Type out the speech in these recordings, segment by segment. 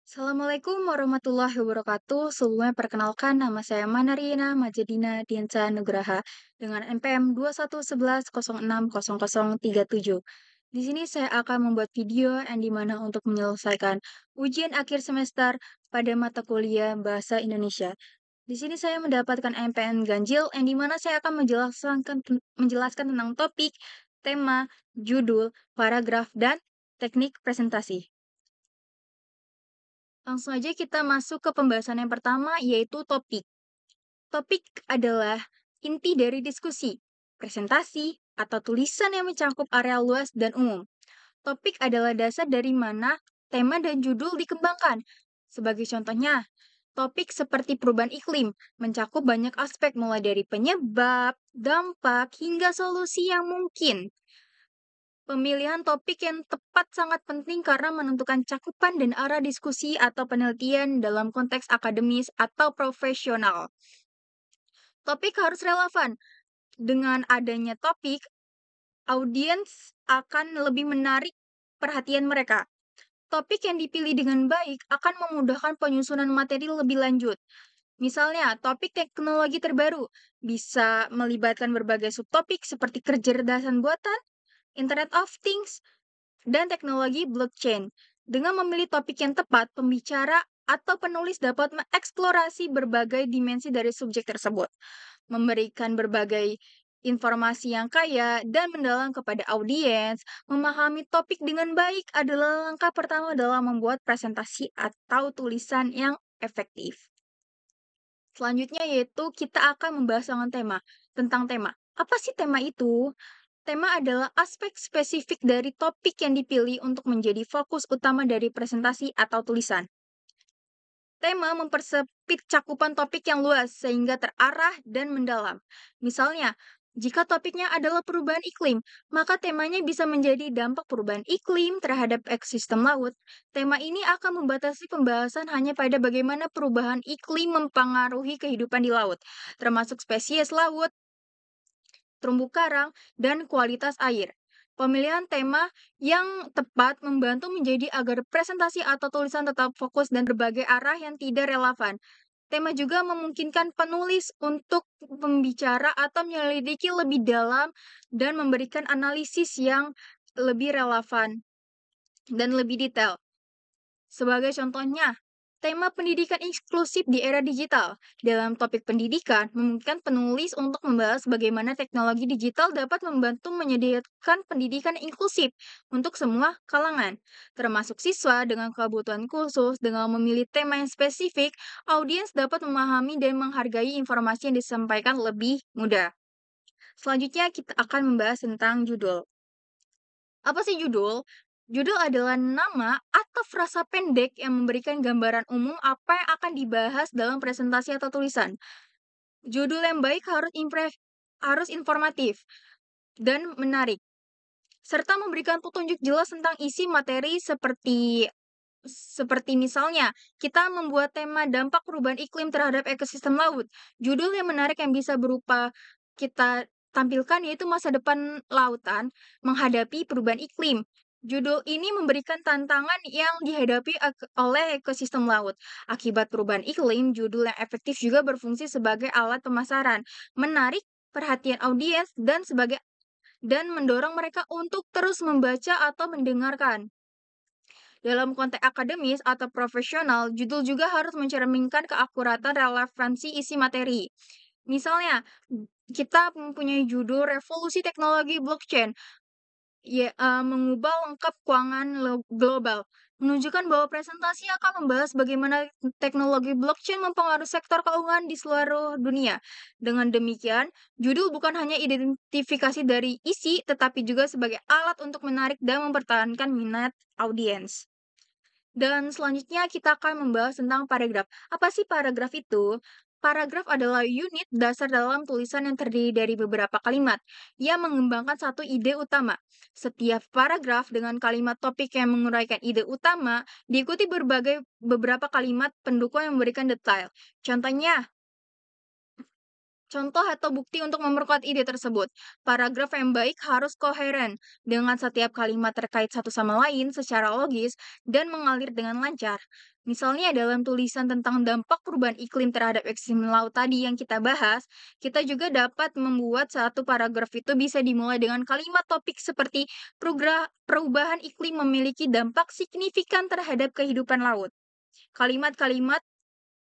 Assalamualaikum warahmatullahi wabarakatuh. Sebelumnya perkenalkan nama saya Manarina Majidina Diensa Nugraha dengan NPM 2111060037. Di sini saya akan membuat video yang dimana untuk menyelesaikan ujian akhir semester pada mata kuliah Bahasa Indonesia. Di sini saya mendapatkan MPN ganjil yang dimana saya akan menjelaskan tentang topik, tema, judul, paragraf, dan teknik presentasi. Langsung aja kita masuk ke pembahasan yang pertama, yaitu topik. Topik adalah inti dari diskusi, presentasi, atau tulisan yang mencakup area luas dan umum. Topik adalah dasar dari mana tema dan judul dikembangkan. Sebagai contohnya, topik seperti perubahan iklim mencakup banyak aspek mulai dari penyebab, dampak, hingga solusi yang mungkin. Pemilihan topik yang tepat sangat penting karena menentukan cakupan dan arah diskusi atau penelitian dalam konteks akademis atau profesional. Topik harus relevan. Dengan adanya topik, audiens akan lebih menarik perhatian mereka. Topik yang dipilih dengan baik akan memudahkan penyusunan materi lebih lanjut. Misalnya, topik teknologi terbaru bisa melibatkan berbagai subtopik seperti kecerdasan buatan, Internet of Things, dan teknologi blockchain. Dengan memilih topik yang tepat, pembicara atau penulis dapat mengeksplorasi berbagai dimensi dari subjek tersebut, memberikan berbagai informasi yang kaya dan mendalam kepada audiens. Memahami topik dengan baik adalah langkah pertama dalam membuat presentasi atau tulisan yang efektif. Selanjutnya yaitu kita akan membahas tentang tema. Apa sih tema itu? Tema adalah aspek spesifik dari topik yang dipilih untuk menjadi fokus utama dari presentasi atau tulisan. Tema mempersempit cakupan topik yang luas sehingga terarah dan mendalam. Misalnya, jika topiknya adalah perubahan iklim, maka temanya bisa menjadi dampak perubahan iklim terhadap ekosistem laut. Tema ini akan membatasi pembahasan hanya pada bagaimana perubahan iklim mempengaruhi kehidupan di laut, termasuk spesies laut, terumbu karang, dan kualitas air. Pemilihan tema yang tepat membantu menjadi agar presentasi atau tulisan tetap fokus dan berbagai arah yang tidak relevan. Tema juga memungkinkan penulis untuk membicara atau menyelidiki lebih dalam dan memberikan analisis yang lebih relevan dan lebih detail. Sebagai contohnya, tema pendidikan inklusif di era digital. Dalam topik pendidikan, memungkinkan penulis untuk membahas bagaimana teknologi digital dapat membantu menyediakan pendidikan inklusif untuk semua kalangan, termasuk siswa dengan kebutuhan khusus. Dengan memilih tema yang spesifik, audiens dapat memahami dan menghargai informasi yang disampaikan lebih mudah. Selanjutnya, kita akan membahas tentang judul. Apa sih judul? Judul adalah nama atau frasa pendek yang memberikan gambaran umum apa yang akan dibahas dalam presentasi atau tulisan. Judul yang baik harus informatif dan menarik, serta memberikan petunjuk jelas tentang isi materi seperti misalnya, kita membuat tema dampak perubahan iklim terhadap ekosistem laut. Judul yang menarik yang bisa berupa kita tampilkan yaitu masa depan lautan menghadapi perubahan iklim. Judul ini memberikan tantangan yang dihadapi oleh ekosistem laut. Akibat perubahan iklim, judul yang efektif juga berfungsi sebagai alat pemasaran, menarik perhatian audiens dan mendorong mereka untuk terus membaca atau mendengarkan. Dalam konteks akademis atau profesional, judul juga harus mencerminkan keakuratan relevansi isi materi. Misalnya, kita mempunyai judul Revolusi Teknologi Blockchain, mengubah lengkap keuangan global, menunjukkan bahwa presentasi akan membahas bagaimana teknologi blockchain mempengaruhi sektor keuangan di seluruh dunia. Dengan demikian, judul bukan hanya identifikasi dari isi, tetapi juga sebagai alat untuk menarik dan mempertahankan minat audiens. Dan selanjutnya kita akan membahas tentang paragraf. Apa sih paragraf itu? Paragraf adalah unit dasar dalam tulisan yang terdiri dari beberapa kalimat yang mengembangkan satu ide utama. Setiap paragraf dengan kalimat topik yang menguraikan ide utama diikuti beberapa kalimat pendukung yang memberikan detail. Contohnya, Contoh atau bukti untuk memperkuat ide tersebut. Paragraf yang baik harus koheren dengan setiap kalimat terkait satu sama lain secara logis dan mengalir dengan lancar. Misalnya dalam tulisan tentang dampak perubahan iklim terhadap ekstrim laut tadi yang kita bahas, kita juga dapat membuat satu paragraf itu bisa dimulai dengan kalimat topik seperti perubahan iklim memiliki dampak signifikan terhadap kehidupan laut. Kalimat-kalimat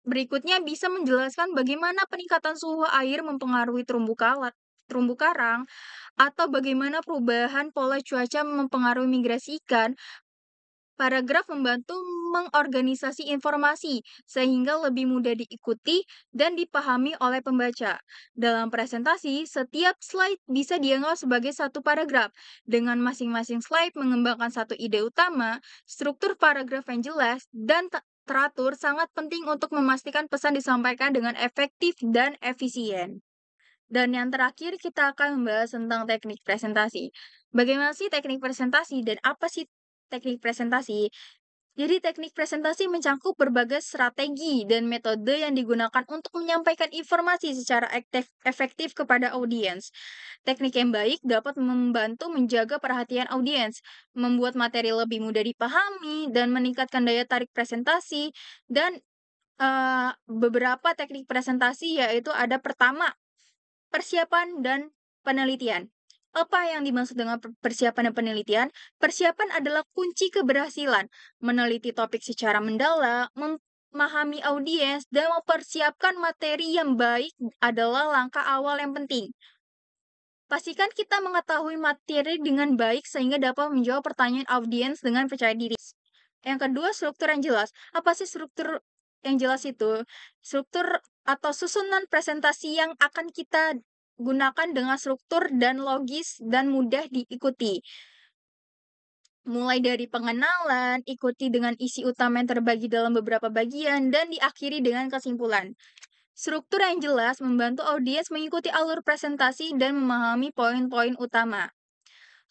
berikutnya bisa menjelaskan bagaimana peningkatan suhu air mempengaruhi terumbu karang, atau bagaimana perubahan pola cuaca mempengaruhi migrasi ikan. Paragraf membantu mengorganisasi informasi sehingga lebih mudah diikuti dan dipahami oleh pembaca. Dalam presentasi, setiap slide bisa dianggap sebagai satu paragraf. Dengan masing-masing slide mengembangkan satu ide utama, struktur paragraf yang jelas dan teratur sangat penting untuk memastikan pesan disampaikan dengan efektif dan efisien. Dan yang terakhir kita akan membahas tentang teknik presentasi. Bagaimana sih teknik presentasi dan apa sih teknik presentasi? Jadi teknik presentasi mencakup berbagai strategi dan metode yang digunakan untuk menyampaikan informasi secara efektif kepada audiens. Teknik yang baik dapat membantu menjaga perhatian audiens, membuat materi lebih mudah dipahami, dan meningkatkan daya tarik presentasi. Dan beberapa teknik presentasi yaitu ada pertama, persiapan dan penelitian. Apa yang dimaksud dengan persiapan dan penelitian? Persiapan adalah kunci keberhasilan. Meneliti topik secara mendalam, memahami audiens, dan mempersiapkan materi yang baik adalah langkah awal yang penting. Pastikan kita mengetahui materi dengan baik sehingga dapat menjawab pertanyaan audiens dengan percaya diri. Yang kedua, struktur yang jelas. Apa sih struktur yang jelas itu? Struktur atau susunan presentasi yang akan kita gunakan dengan struktur dan logis dan mudah diikuti. Mulai dari pengenalan, ikuti dengan isi utama yang terbagi dalam beberapa bagian, dan diakhiri dengan kesimpulan. Struktur yang jelas membantu audiens mengikuti alur presentasi dan memahami poin-poin utama.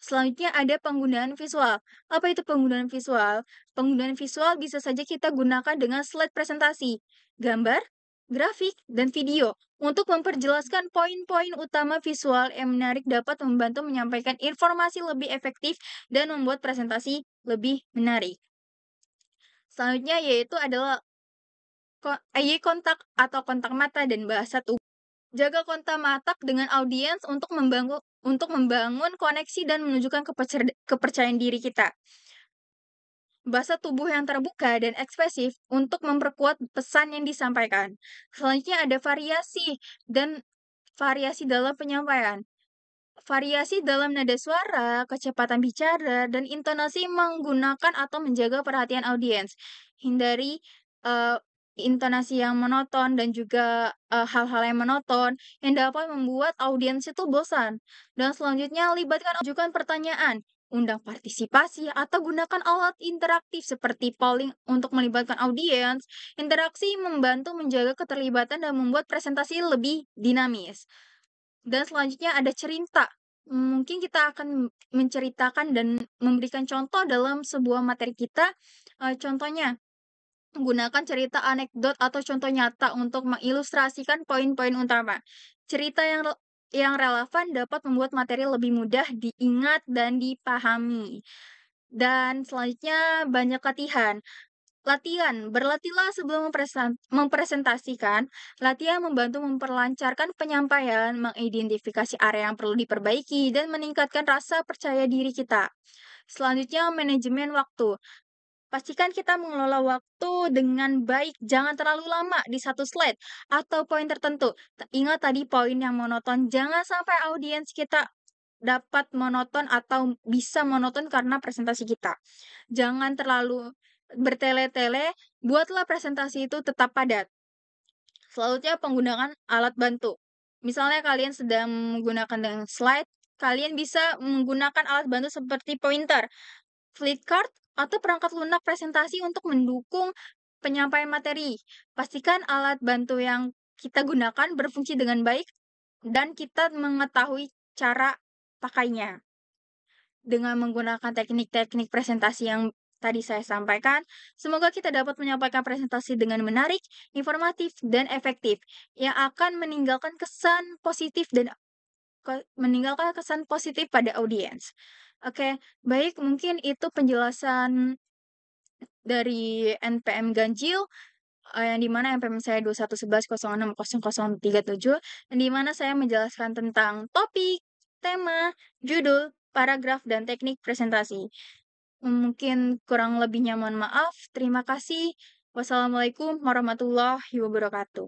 Selanjutnya ada penggunaan visual. Apa itu penggunaan visual? Penggunaan visual bisa saja kita gunakan dengan slide presentasi, gambar, grafik, dan video. Untuk memperjelaskan poin-poin utama visual yang menarik dapat membantu menyampaikan informasi lebih efektif dan membuat presentasi lebih menarik. Selanjutnya yaitu adalah eye contact atau kontak mata dan bahasa tubuh. Jaga kontak mata dengan audiens untuk membangun koneksi dan menunjukkan kepercayaan diri kita. Bahasa tubuh yang terbuka dan ekspresif untuk memperkuat pesan yang disampaikan. Selanjutnya ada variasi dalam penyampaian. Variasi dalam nada suara, kecepatan bicara, dan intonasi menggunakan atau menjaga perhatian audiens. Hindari eh, intonasi yang monoton dan juga hal-hal yang monoton yang dapat membuat audiens itu bosan. Dan selanjutnya libatkan ajukan pertanyaan, undang partisipasi, atau gunakan alat interaktif seperti polling untuk melibatkan audiens. Interaksi membantu menjaga keterlibatan dan membuat presentasi lebih dinamis. Dan selanjutnya ada cerita. Mungkin kita akan menceritakan dan memberikan contoh dalam sebuah materi kita. Contohnya, menggunakan cerita anekdot atau contoh nyata untuk mengilustrasikan poin-poin utama. Cerita yang relevan dapat membuat materi lebih mudah diingat dan dipahami. Dan selanjutnya banyak latihan. Berlatihlah sebelum mempresentasikan. Latihan membantu memperlancarkan penyampaian, mengidentifikasi area yang perlu diperbaiki, dan meningkatkan rasa percaya diri kita. Selanjutnya, manajemen waktu. Pastikan kita mengelola waktu dengan baik, jangan terlalu lama di satu slide atau poin tertentu. Ingat tadi poin yang monoton, jangan sampai audiens kita dapat monoton atau bisa monoton karena presentasi kita. Jangan terlalu bertele-tele, buatlah presentasi itu tetap padat. Selanjutnya penggunaan alat bantu. Misalnya kalian sedang menggunakan dengan slide, kalian bisa menggunakan alat bantu seperti pointer, flipchart, atau perangkat lunak presentasi untuk mendukung penyampaian materi. Pastikan alat bantu yang kita gunakan berfungsi dengan baik dan kita mengetahui cara pakainya. Dengan menggunakan teknik-teknik presentasi yang tadi saya sampaikan. Semoga kita dapat menyampaikan presentasi dengan menarik, informatif, dan efektif yang akan meninggalkan kesan positif pada audiens. Oke, baik, mungkin itu penjelasan dari NPM Ganjil, yang di mana NPM saya 2111060037, yang di mana saya menjelaskan tentang topik, tema, judul, paragraf, dan teknik presentasi. Mungkin kurang lebihnya mohon maaf. Terima kasih. Wassalamualaikum warahmatullahi wabarakatuh.